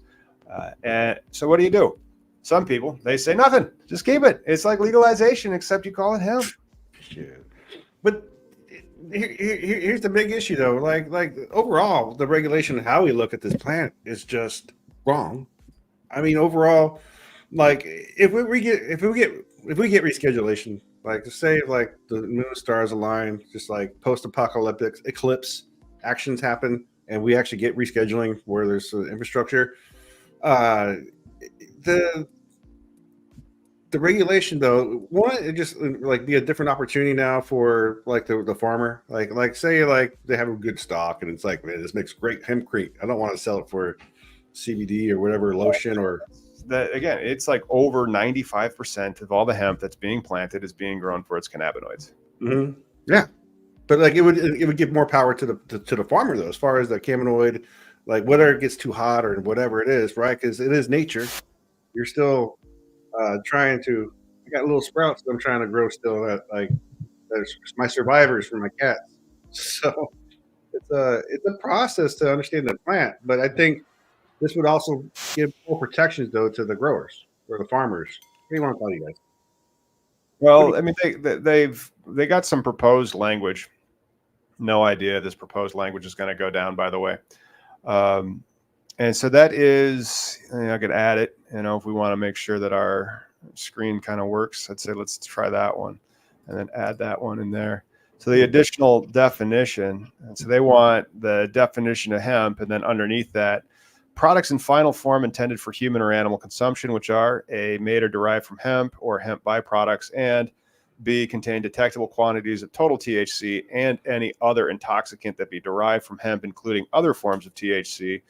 And so what do? Some people, they say nothing, just keep it. It's like legalization, except you call it hemp.
Shit. But here's the big issue, though. Like overall, the regulation of how we look at this plant is just wrong. I mean, overall, like if we get reschedulation, like to say like the moon stars align, just like post-apocalyptic eclipse actions happen, and we actually get rescheduling where there's infrastructure. The regulation, though, it just like be a different opportunity now for like the farmer. Like say like they have a good stock and it's like, man, this makes great hempcrete. I don't want to sell it for CBD or whatever lotion or
that. Again, it's like over 95% of all the hemp that's being planted is being grown for its cannabinoids.
Mm-hmm. Yeah, but like it would give more power to the farmer though, as far as the cannabinoid, like whether it gets too hot or whatever it is, right? Because it is nature. You're still trying to. I got little sprouts that I'm trying to grow still. That's my survivors for my cats. So it's a process to understand the plant. But I think this would also give full protections though to the growers or the farmers. What do you want to tell you guys?
Well, I mean, they got some proposed language. No idea this proposed language is going to go down, by the way. And so that is, I could add it, if we want to make sure that our screen kind of works. I'd say let's try that one and then add that one in there. So the additional definition, and so they want the definition of hemp, and then underneath that, products in final form intended for human or animal consumption, which are A, made or derived from hemp or hemp byproducts, and B, contain detectable quantities of total THC and any other intoxicant that be derived from hemp, including other forms of THC,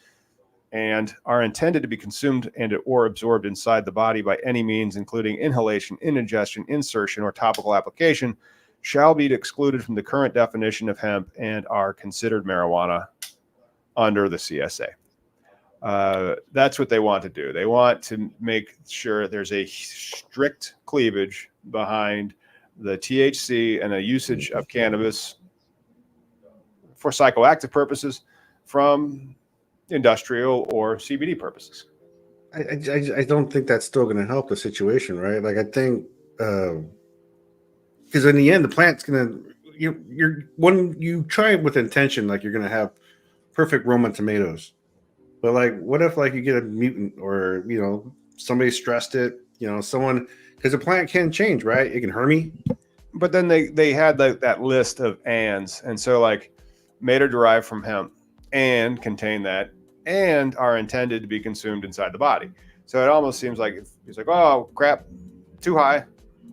and are intended to be consumed and or absorbed inside the body by any means, including inhalation, ingestion, insertion, or topical application, shall be excluded from the current definition of hemp and are considered marijuana under the CSA. That's what they want to do. They want to make sure there's a strict cleavage behind the THC and the usage of cannabis for psychoactive purposes from industrial or CBD purposes.
I don't think that's still going to help the situation, right? Like I think because in the end, the plant's going to when you try it with intention, like you're going to have perfect Roma tomatoes. But like, what if like you get a mutant or somebody stressed it, someone, because the plant can change, right? It can hermy.
But then they had that list of ands, and so like made or derived from hemp and contain that and are intended to be consumed inside the body. So it almost seems like he's like, oh crap, too high.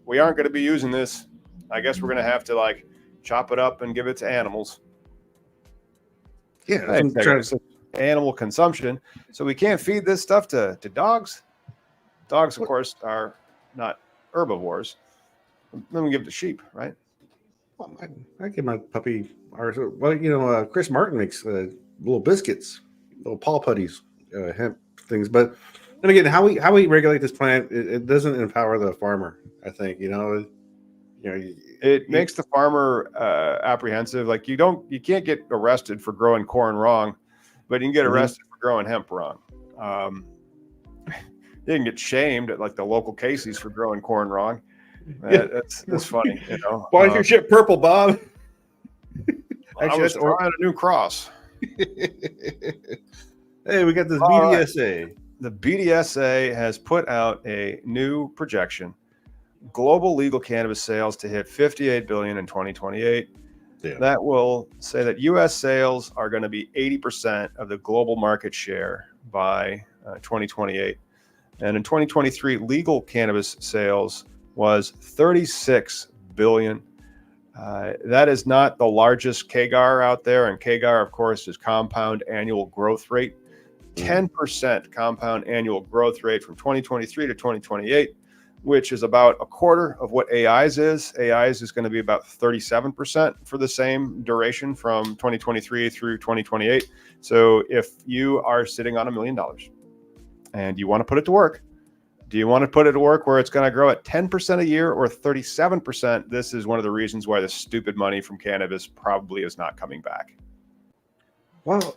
We aren't going to be using this. I guess we're going to have to like chop it up and give it to animals.
Yeah,
I'm trying to animal consumption. So we can't feed this stuff to dogs. Dogs, of course, are not herbivores. Then we give it to sheep, right?
Well, I give my puppy, Chris Martin makes little biscuits, little paw putties, hemp things. But then again, how we regulate this plant, it doesn't empower the farmer. I think
it makes the farmer apprehensive. Like you can't get arrested for growing corn wrong, but you can get arrested for growing hemp wrong. You can get shamed at like the local Casey's for growing corn wrong. That's funny,
Why is your shit purple, Bob?
Actually, I was trying a new cross.
Hey, we got this BDSA.
Right. The BDSA has put out a new projection: global legal cannabis sales to hit $58 billion in 2028. Yeah. That will say that U.S. sales are going to be 80% of the global market share by 2028. And in 2023, legal cannabis sales was 36 billion. That is not the largest CAGR out there. And CAGR, of course, is compound annual growth rate. 10% compound annual growth rate from 2023 to 2028, which is about a quarter of what AI's is. AI's is going to be about 37% for the same duration from 2023 through 2028. So if you are sitting on $1 million and you want to put it to work, Do you want to put it to work where it's going to grow at 10% a year or 37%? This is one of the reasons why the stupid money from cannabis probably is not coming back.
Well,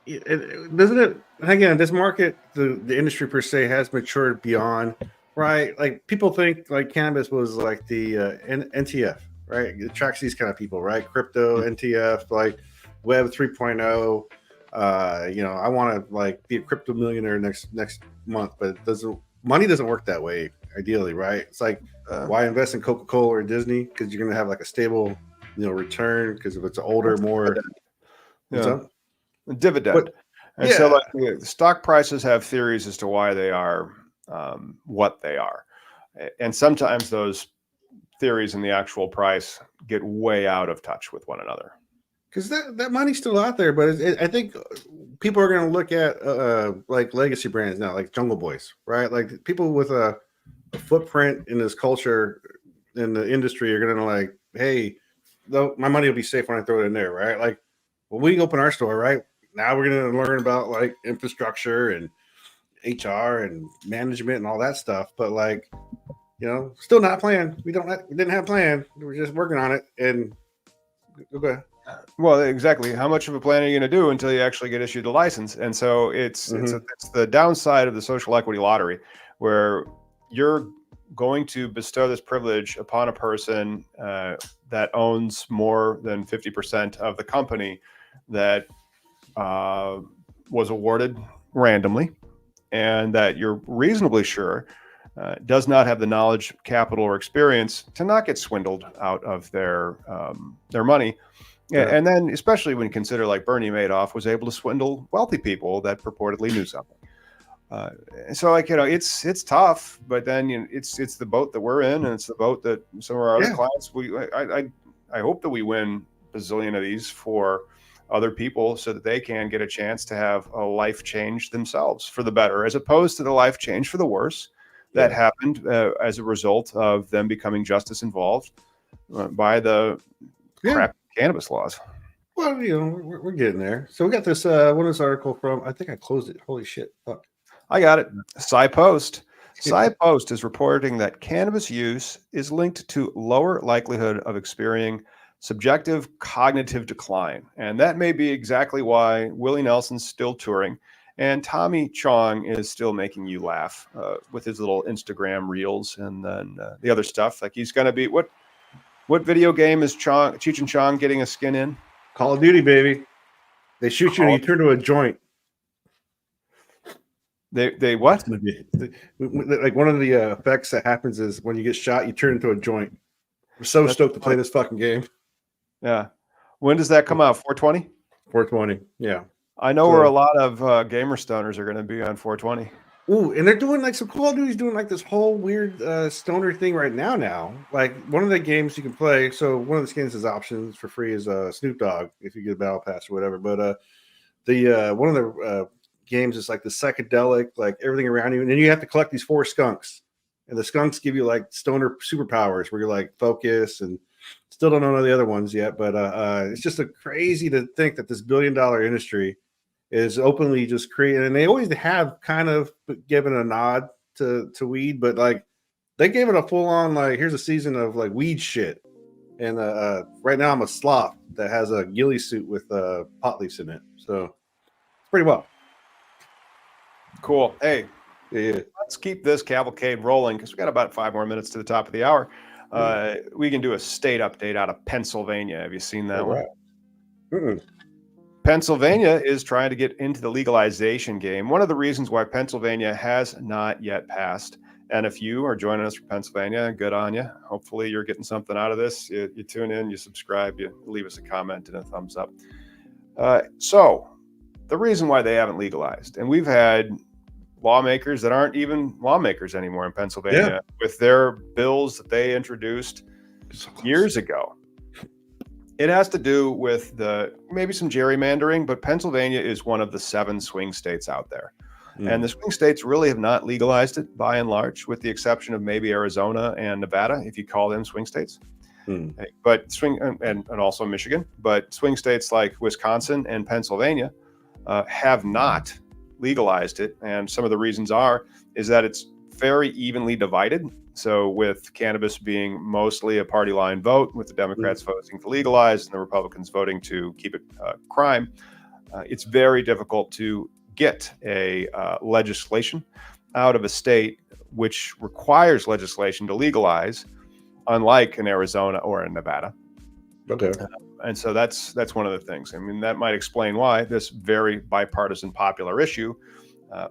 doesn't it? Again, this market, the industry per se, has matured beyond, right? Like people think like cannabis was like the NTF, right? It attracts these kind of people, right? Crypto, NTF, like Web 3.0. I want to like be a crypto millionaire next month, but money doesn't work that way. Ideally, right? It's like why invest in Coca-Cola or Disney? Because you're gonna have like a stable, return. Because if it's older, more.
Dividend. And so like the stock prices have theories as to why they are what they are. And sometimes those theories and the actual price get way out of touch with one another.
Because that money's still out there, but I think people are going to look at like legacy brands now, like Jungle Boys, right? Like people with a footprint in this culture, in the industry, are going to like, hey, my money will be safe when I throw it in there, right? Like when we open our store, right? Now we're going to learn about like infrastructure and HR and management and all that stuff. But like, still not planned. We didn't have a plan. We're just working on it. And okay.
Well, exactly. How much of a plan are you going to do until you actually get issued a license? And so it's the downside of the social equity lottery, where you're going to bestow this privilege upon a person that owns more than 50% of the company that was awarded randomly, and that you're reasonably sure does not have the knowledge, capital, or experience to not get swindled out of their money. Yeah, and then especially when you consider like Bernie Madoff was able to swindle wealthy people that purportedly knew something. So like it's tough, but then it's the boat that we're in, and it's the boat that some of our other clients. I hope that we win a bazillion of these for other people so that they can get a chance to have a life change themselves for the better, as opposed to the life change for the worse that happened as a result of them becoming justice involved by the crap cannabis laws.
Well, we're getting there. So we got this this article from, I think I closed it. Holy shit. Fuck.
I got it. SciPost. SciPost is reporting that cannabis use is linked to lower likelihood of experiencing subjective cognitive decline. And that may be exactly why Willie Nelson's still touring and Tommy Chong is still making you laugh with his little Instagram reels and then the other stuff. Like he's going to be, what video game is Cheech and Chong getting a skin in?
Call of Duty, baby. They shoot you and you turn to a joint.
They what?
Like one of the effects that happens is when you get shot, you turn into a joint. I'm so stoked to play this fucking game.
Yeah. When does that come out? 420?
420. Yeah.
I know where a lot of gamer stoners are going to be on 420.
Ooh, and they're doing like some Call of Duty's doing like this whole weird stoner thing right now. Like one of the games you can play. So one of the skins is options for free is Snoop Dogg if you get a battle pass or whatever. But the one of the games is like the psychedelic, like everything around you, and then you have to collect these 4 skunks, and the skunks give you like stoner superpowers where you're like focus, and still don't know the other ones yet. But it's just crazy to think that this $1 billion industry is openly just creating, and they always have kind of given a nod to weed, but like they gave it a full on like here's a season of like weed shit. And right now I'm a sloth that has a ghillie suit with pot leaves in it, so it's pretty well.
Cool. Hey, let's keep this cavalcade rolling because we got about 5 more minutes to the top of the hour. We can do a state update out of Pennsylvania. Have you seen that one?
Mm-mm.
Pennsylvania is trying to get into the legalization game. One of the reasons why Pennsylvania has not yet passed. And if you are joining us from Pennsylvania, good on you. Hopefully you're getting something out of this. You tune in, you subscribe, you leave us a comment and a thumbs up. So the reason why they haven't legalized, and we've had lawmakers that aren't even lawmakers anymore in Pennsylvania with their bills that they introduced years ago. It has to do with maybe some gerrymandering, but Pennsylvania is one of the 7 swing states out there. And the swing states really have not legalized it by and large, with the exception of maybe Arizona and Nevada, if you call them swing states. But and also Michigan, but swing states like Wisconsin and Pennsylvania have not legalized it. And some of the reasons is that it's very evenly divided. So with cannabis being mostly a party line vote, with the Democrats voting to legalize and the Republicans voting to keep it crime, it's very difficult to get a legislation out of a state which requires legislation to legalize, unlike in Arizona or in Nevada.
Okay.
And so that's one of the things. I mean, that might explain why this very bipartisan popular issue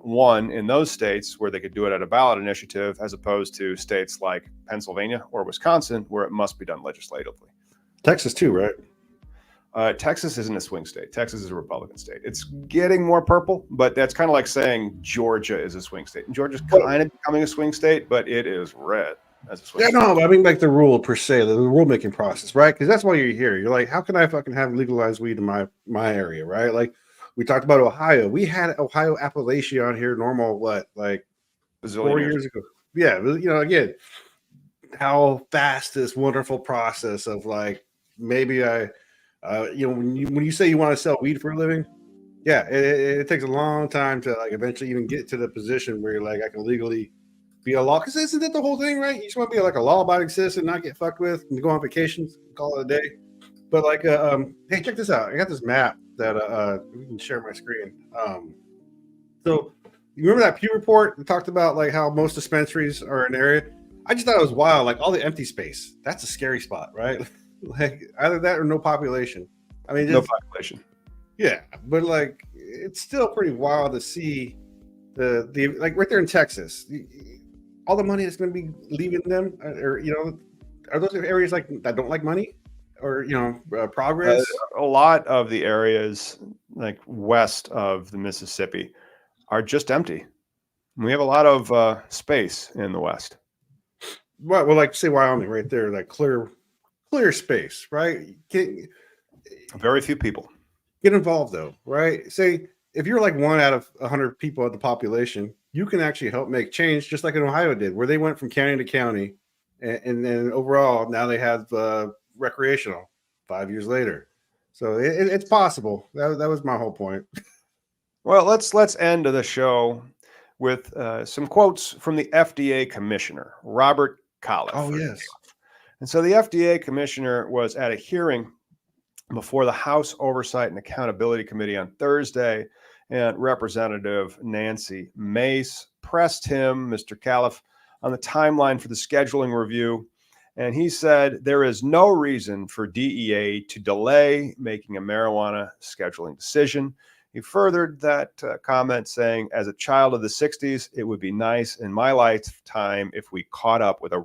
won in those states where they could do it at a ballot initiative, as opposed to states like Pennsylvania or Wisconsin, where it must be done legislatively.
Texas too, right?
Texas isn't a swing state. Texas is a Republican state. It's getting more purple, but that's kind of like saying Georgia is a swing state. And Georgia's kind of becoming a swing state, but it is red as a swing state.
No, I mean like the rule per se, the rulemaking process, right? Because that's why you're here. You're like, how can I fucking have legalized weed in my area, right? Like we talked about Ohio. We had Ohio Appalachia on here normal, like 4 years ago. Yeah, again, how fast this wonderful process of like maybe when you say you want to sell weed for a living, yeah, it takes a long time to like eventually even get to the position where you're like, I can legally be a law. Because isn't that the whole thing, right? You just want to be like a law-abiding citizen, not get fucked with, and go on vacations, call it a day. But like, hey, check this out. I got this map that we can share my screen. So you remember that Pew report that talked about like how most dispensaries are in an area? I just thought it was wild, like all the empty space. That's a scary spot, right? Like either that or no population. I mean,
no population.
Yeah, but like it's still pretty wild to see the like right there in Texas, all the money that's going to be leaving them, or are those areas like that don't like money, or progress?
A lot of the areas like west of the Mississippi are just empty. We have a lot of space in the west.
Well, like say Wyoming, right there, like clear space, right?
Very few people
get involved though, right? Say if you're like 1 out of 100 people of the population, you can actually help make change, just like in Ohio did, where they went from county to county, and then overall now they have recreational 5 years later. So it's possible. That was my whole point.
Well, let's end the show with some quotes from the FDA commissioner, Robert Calif.
Oh, yes.
And so the FDA commissioner was at a hearing before the House Oversight and Accountability Committee on Thursday, and Representative Nancy Mace pressed him, Mr. Calif, on the timeline for the scheduling review. And he said there is no reason for DEA to delay making a marijuana scheduling decision. He furthered that comment saying, as a child of the 60s, it would be nice in my lifetime if we came up with a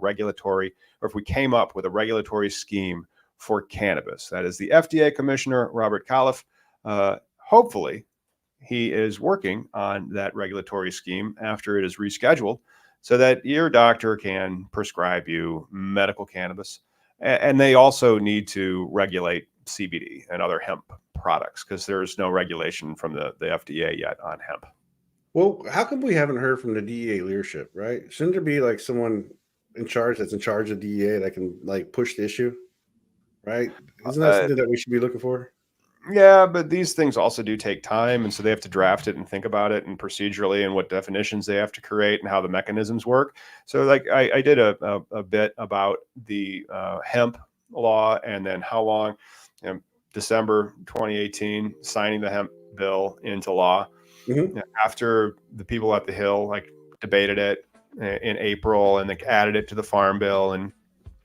regulatory scheme for cannabis. That is the FDA commissioner, Robert Calif. Hopefully, he is working on that regulatory scheme after it is rescheduled so that your doctor can prescribe you medical cannabis. And they also need to regulate CBD and other hemp products because there's no regulation from the FDA yet on hemp.
Well, how come we haven't heard from the DEA leadership, right? Shouldn't there be like someone in charge that's in charge of DEA that can like push the issue, right? Isn't that something that we should be looking for?
Yeah, but these things also do take time. And so they have to draft it and think about it and procedurally and what definitions they have to create and how the mechanisms work. So like I did a bit about the hemp law and then how long, December 2018, signing the hemp bill into law. Mm-hmm. After the people at the Hill like debated it in April and they added it to the Farm Bill, and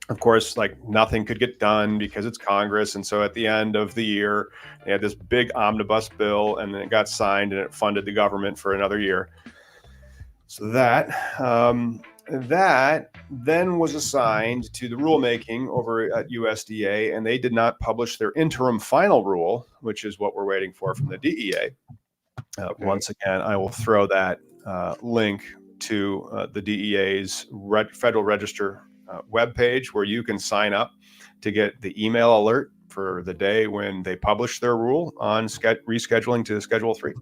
of course, like nothing could get done because it's Congress. And so at the end of the year, they had this big omnibus bill and then it got signed and it funded the government for another year. So that then was assigned to the rulemaking over at USDA, and they did not publish their interim final rule, which is what we're waiting for from the DEA. Once again, I will throw that link to the DEA's Federal Register webpage where you can sign up to get the email alert for the day when they publish their rule on rescheduling to Schedule 3.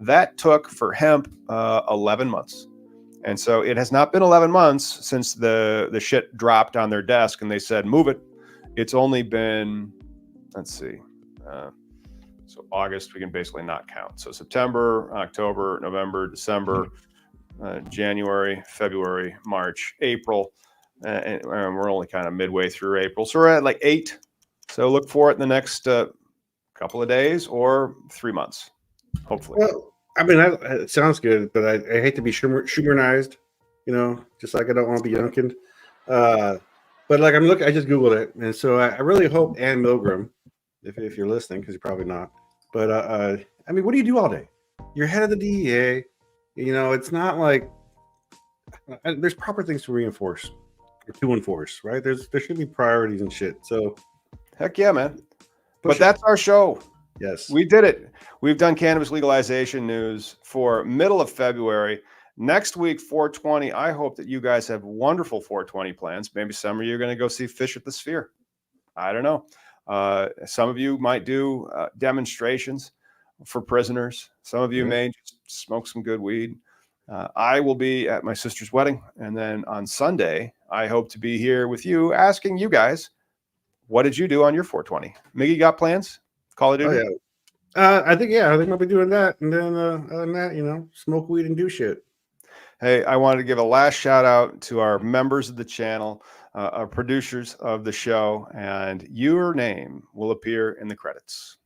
That took for hemp 11 months. And so it has not been 11 months since the shit dropped on their desk and they said, move it. It's only been, let's see. So August, we can basically not count. So September, October, November, December, January, February, March, April, and we're only kind of midway through April. So we're at like 8. So look for it in the next couple of days or 3 months, hopefully.
Well, I mean, it sounds good, but I hate to be Schumerized, just like I don't want to be Youngkin. But like I just Googled it, and so I really hope Ann Milgram, if you're listening, because you're probably not. But I mean, what do you do all day? You're head of the DEA. It's not like there's proper things to reinforce or to enforce, right? There should be priorities and shit. So,
heck yeah, man. But that's our show.
Yes,
we did it. We've done cannabis legalization news for middle of February. Next week, 420. I hope that you guys have wonderful 420 plans. Maybe some of you are going to go see Fish at the Sphere. I don't know. Some of you might do demonstrations for prisoners. Some of you may just smoke some good weed. I will be at my sister's wedding. And then on Sunday, I hope to be here with you asking you guys, what did you do on your 420? Miggy got plans? Call of Duty?
Oh, yeah. I think I'll be doing that. And then other than that, smoke weed and do shit.
Hey, I wanted to give a last shout out to our members of the channel, our producers of the show, and your name will appear in the credits.